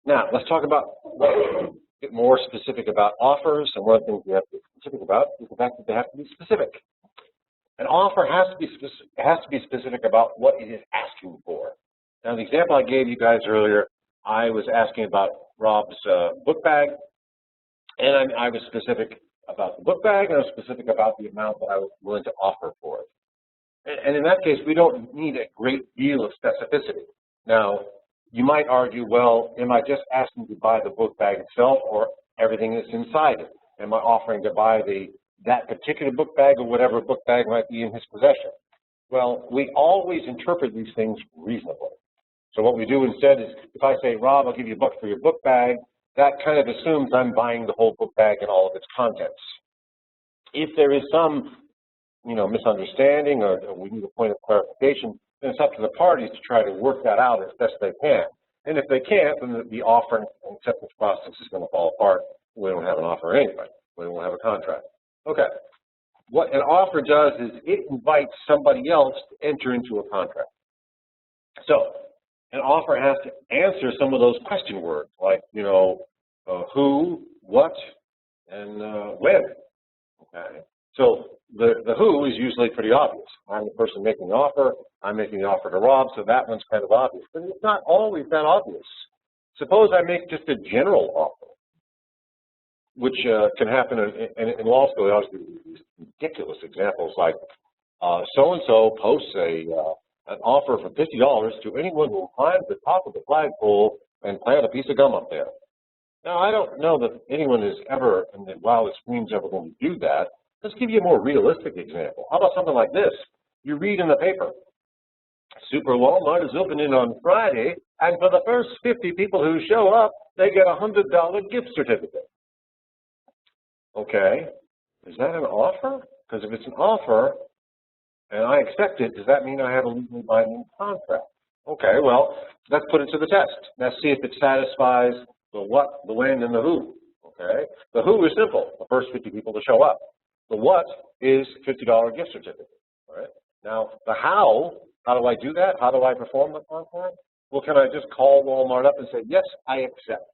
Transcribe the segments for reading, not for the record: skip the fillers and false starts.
Now, let's talk about get more specific about offers. And one of the things we have to be specific about is the fact that they have to be specific. An offer has to be specific about what it is asking for. Now, the example I gave you guys earlier, I was asking about Rob's book bag, and I was specific about the book bag, and I was specific about the amount that I was willing to offer for it. And in that case, we don't need a great deal of specificity. Now, you might argue, well, am I just asking to buy the book bag itself or everything that's inside it? Am I offering to buy that particular book bag or whatever book bag might be in his possession? Well, we always interpret these things reasonably. So what we do instead is, if I say, Rob, I'll give you $1 for your book bag, that kind of assumes I'm buying the whole book bag and all of its contents. If there is some, misunderstanding or we need a point of clarification, then it's up to the parties to try to work that out as best they can. And if they can't, then the offer and acceptance process is going to fall apart. We don't have an offer anyway. We don't have a contract. Okay. What an offer does is it invites somebody else to enter into a contract. So an offer has to answer some of those question words like, who, what, and when. Okay. So the who is usually pretty obvious. I'm the person making the offer. I'm making the offer to Rob, so that one's kind of obvious. But it's not always that obvious. Suppose I make just a general offer, which can happen in law school. They always do these ridiculous examples like so-and-so posts an offer for $50 to anyone who climbs the top of the flagpole and plant a piece of gum up there. Now, I don't know that anyone is ever, in their wildest dreams, ever going to do that. Let's give you a more realistic example. How about something like this? You read in the paper, Super Walmart is opening on Friday, and for the first 50 people who show up, they get a $100 gift certificate. Okay, is that an offer? Because if it's an offer, and I accept it, does that mean I have a legally binding contract? Okay, well, let's put it to the test. Let's see if it satisfies the what, the when, and the who. Okay, the who is simple, the first 50 people to show up. The what is $50 gift certificate. All right. Now, the how do I do that? How do I perform the contract? Well, can I just call Walmart up and say, yes, I accept?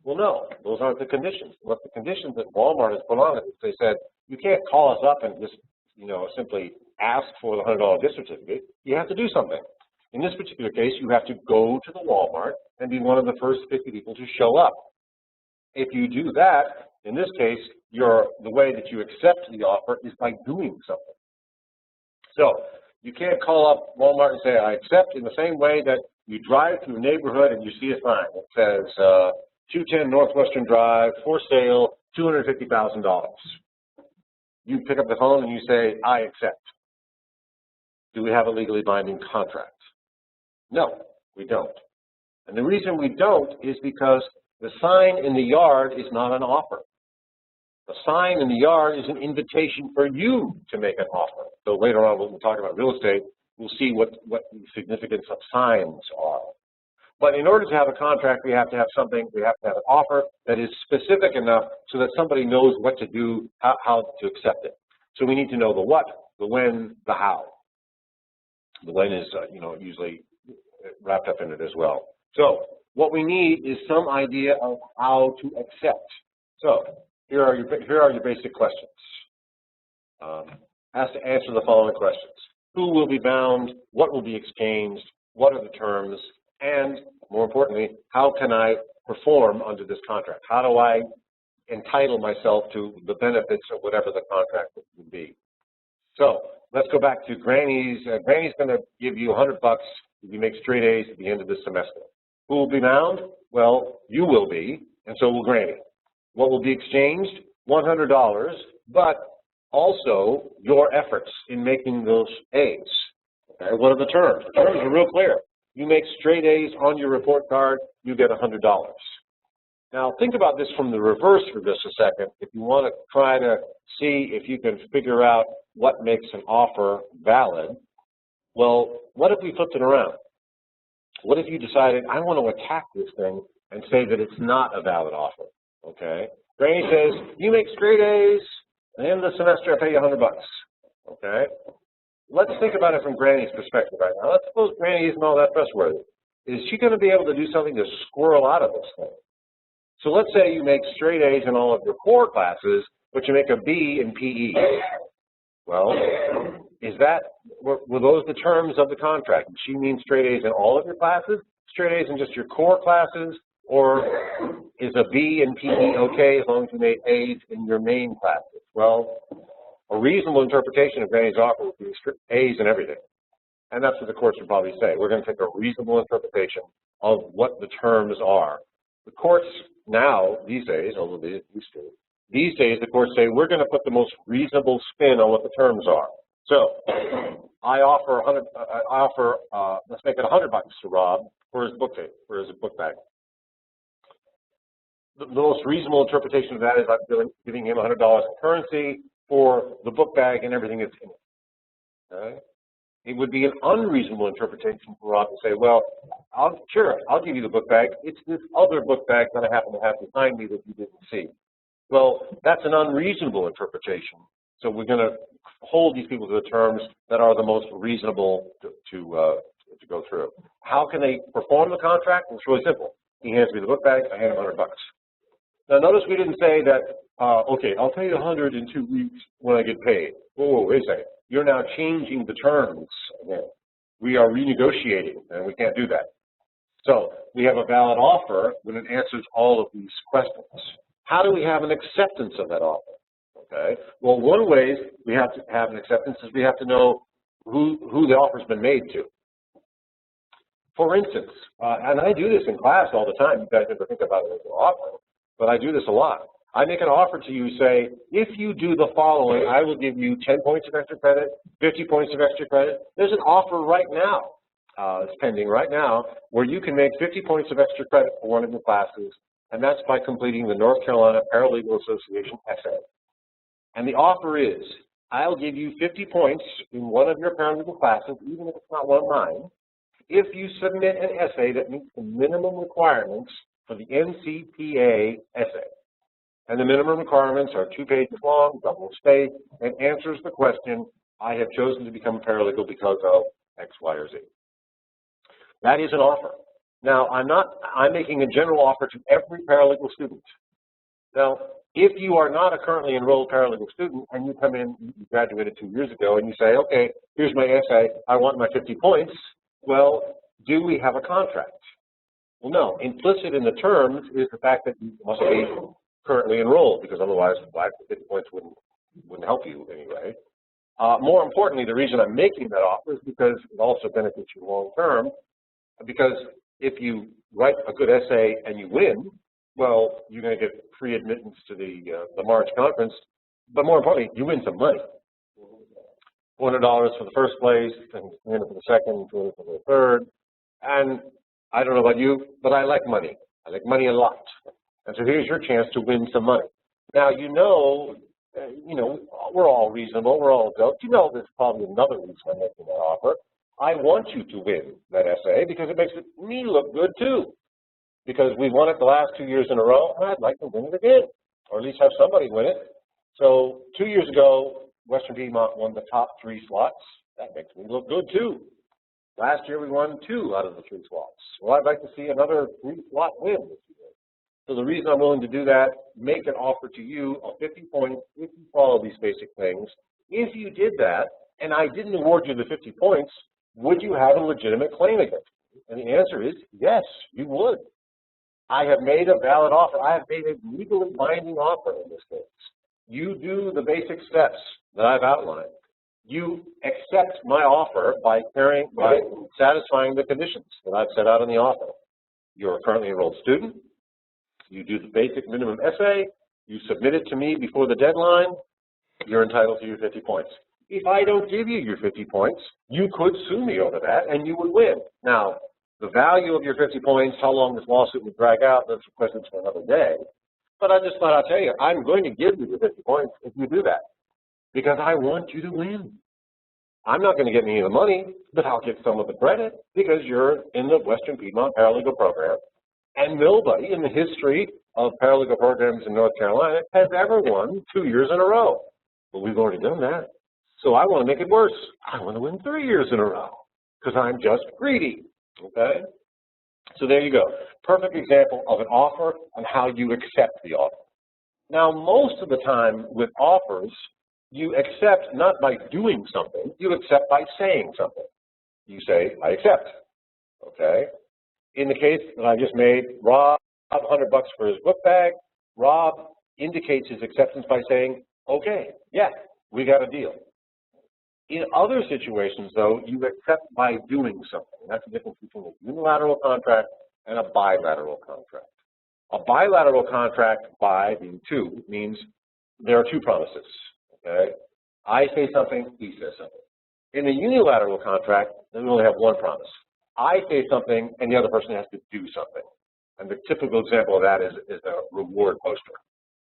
Well, no, those aren't the conditions. What the conditions that Walmart has put on it is they said, you can't call us up and just, simply ask for the $100 gift certificate. You have to do something. In this particular case, you have to go to the Walmart and be one of the first 50 people to show up. If you do that, in this case, the way that you accept the offer is by doing something. So you can't call up Walmart and say, I accept, in the same way that you drive through a neighborhood and you see a sign that says 210 Northwestern Drive, for sale, $250,000. You pick up the phone and you say, I accept. Do we have a legally binding contract? No, we don't. And the reason we don't is because the sign in the yard is not an offer. The sign in the yard is an invitation for you to make an offer. So later on, when we talk about real estate, we'll see what the significance of signs are. But in order to have a contract, we have to have something, we have to have an offer that is specific enough so that somebody knows what to do, how to accept it. So we need to know the what, the when, the how. The when is, usually wrapped up in it as well. So what we need is some idea of how to accept. So here are your basic questions. Has to answer the following questions. Who will be bound? What will be exchanged? What are the terms? And more importantly, how can I perform under this contract? How do I entitle myself to the benefits of whatever the contract would be? So let's go back to Granny's. Granny's going to give you $100 if you make straight A's at the end of this semester. Who will be bound? Well, you will be, and so will Granny. What will be exchanged? $100, but also your efforts in making those A's. Okay, what are the terms? The terms are real clear. You make straight A's on your report card, you get $100. Now, think about this from the reverse for just a second. If you want to try to see if you can figure out what makes an offer valid, well, what if we flipped it around? What if you decided, I want to attack this thing and say that it's not a valid offer? Okay. Granny says, you make straight A's, at the end of the semester, I pay you $100. Okay. Let's think about it from Granny's perspective right now. Let's suppose Granny isn't all that trustworthy. is she going to be able to do something to squirrel out of this thing? So let's say you make straight A's in all of your core classes, but you make a B in PE. Well, were those the terms of the contract? Does she mean straight A's in all of your classes, straight A's in just your core classes, or is a B in PE okay as long as you made A's in your main classes? Well, a reasonable interpretation of Granny's offer would be A's in everything. And that's what the courts would probably say. We're going to take a reasonable interpretation of what the terms are. The courts now, these days, although they used to, these days the courts say we're going to put the most reasonable spin on what the terms are. So I offer let's make it $100 to Rob for his book bag. The most reasonable interpretation of that is I'm giving him $100 in currency for the book bag and everything that's in it. Okay? It would be an unreasonable interpretation for Rob to say, well, sure, I'll give you the book bag. It's this other book bag that I happen to have behind me that you didn't see. Well, that's an unreasonable interpretation. So we're going to hold these people to the terms that are the most reasonable to go through. How can they perform the contract? It's really simple. He hands me the book bag, I hand him $100. Now notice we didn't say that, okay, I'll pay you $100 in 2 weeks when I get paid. Whoa, wait a second. You're now changing the terms again. We are renegotiating, and we can't do that. So we have a valid offer when it answers all of these questions. How do we have an acceptance of that offer? Okay. Well, one way we have to have an acceptance is we have to know who the offer's been made to. For instance, and I do this in class all the time. You guys never think about it as an offer, but I do this a lot. I make an offer to you, say, if you do the following, I will give you 10 points of extra credit, 50 points of extra credit. There's an offer right now, it's pending right now, where you can make 50 points of extra credit for one of your classes, and that's by completing the North Carolina Paralegal Association essay. And the offer is, I'll give you 50 points in one of your paralegal classes, even if it's not one of mine, if you submit an essay that meets the minimum requirements for the NCPA essay. And the minimum requirements are 2 pages long, double-spaced, and answers the question, I have chosen to become a paralegal because of X, Y, or Z. That is an offer. Now, I'm making a general offer to every paralegal student. Now, if you are not a currently enrolled paralegal student and you come in, you graduated 2 years ago, and you say, okay, here's my essay, I want my 50 points, well, do we have a contract? Well, no. Implicit in the terms is the fact that you must be currently enrolled, because otherwise 50 points wouldn't help you anyway. More importantly, the reason I'm making that offer is because it also benefits you long term, because if you write a good essay and you win, well, you're going to get free admittance to the March conference, but more importantly, you win some money. $400 for the first place, and $300 for the second, $200 for the third, and I don't know about you, but I like money. I like money a lot. And so here's your chance to win some money. Now, you know, we're all reasonable, we're all adults. You know there's probably another reason I'm making that offer. I want you to win that essay because it makes me look good too. Because we won it the last 2 years in a row, and I'd like to win it again, or at least have somebody win it. So 2 years ago, Western Piedmont won the top 3 slots. That makes me look good too. Last year we won 2 out of the 3 slots. Well, I'd like to see another 3-slot win this year. So the reason I'm willing to do that, make an offer to you of 50 points if you follow these basic things. If you did that, and I didn't award you the 50 points, would you have a legitimate claim against me? And the answer is yes, you would. I have made a valid offer. I have made a legally binding offer in this case. You do the basic steps that I've outlined. You accept my offer by satisfying the conditions that I've set out in the offer. You're a currently enrolled student. You do the basic minimum essay. You submit it to me before the deadline. You're entitled to your 50 points. If I don't give you your 50 points, you could sue me over that, and you would win. Now, the value of your 50 points, how long this lawsuit would drag out, that's a question for another day. But I just thought I'd tell you, I'm going to give you the 50 points if you do that, because I want you to win. I'm not going to get any of the money, but I'll get some of the credit because you're in the Western Piedmont Paralegal Program. And nobody in the history of paralegal programs in North Carolina has ever won 2 years in a row. But we've already done that. So I want to make it worse. I want to win 3 years in a row because I'm just greedy. Okay? So there you go. Perfect example of an offer and how you accept the offer. Now, most of the time with offers, you accept not by doing something, you accept by saying something. You say, I accept, okay? In the case that I just made, Rob $100 for his book bag. Rob indicates his acceptance by saying, okay, yeah, we got a deal. In other situations, though, you accept by doing something. That's the difference between a unilateral contract and a bilateral contract. A bilateral contract, by being two, means there are two promises, okay? I say something, he says something. In a unilateral contract, then we only have one promise. I say something, and the other person has to do something. And the typical example of that is the reward poster,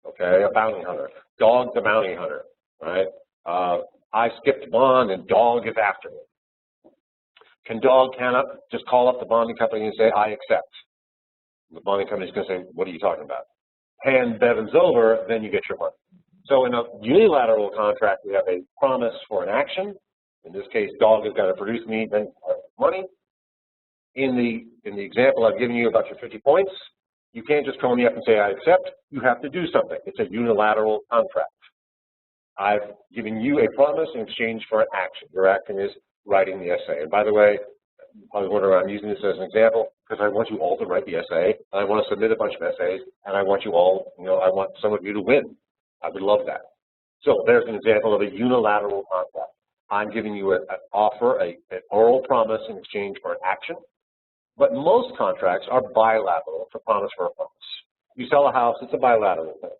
okay? A bounty hunter. Dog the bounty hunter, right? I skipped bond, and dog is after me. Can dog just call up the bonding company and say, I accept? The bonding company is going to say, what are you talking about? Hand Bevins over, then you get your money. So in a unilateral contract, we have a promise for an action. In this case, dog has got to produce me, then money. In the example I've given you about your 50 points, you can't just call me up and say, I accept. You have to do something. It's a unilateral contract. I've given you a promise in exchange for an action. Your action is writing the essay. And by the way, you probably wonder I'm using this as an example because I want you all to write the essay. And I want to submit a bunch of essays, and I want you all, I want some of you to win. I would love that. So there's an example of a unilateral contract. I'm giving you an offer, an oral promise in exchange for an action. But most contracts are bilateral. It's a promise for a promise. You sell a house, it's a bilateral thing.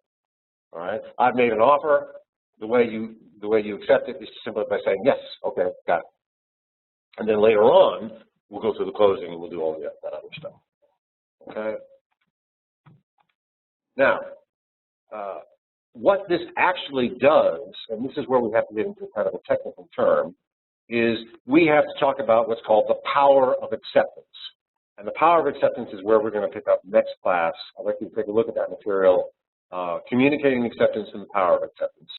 All right. I've made an offer. The way you accept it is simply by saying yes, okay, got it. And then later on, we'll go through the closing and we'll do all that other stuff. Okay. Now, what this actually does, and this is where we have to get into kind of a technical term, is we have to talk about what's called the power of acceptance. And the power of acceptance is where we're going to pick up next class. I'd like you to take a look at that material, communicating acceptance and the power of acceptance.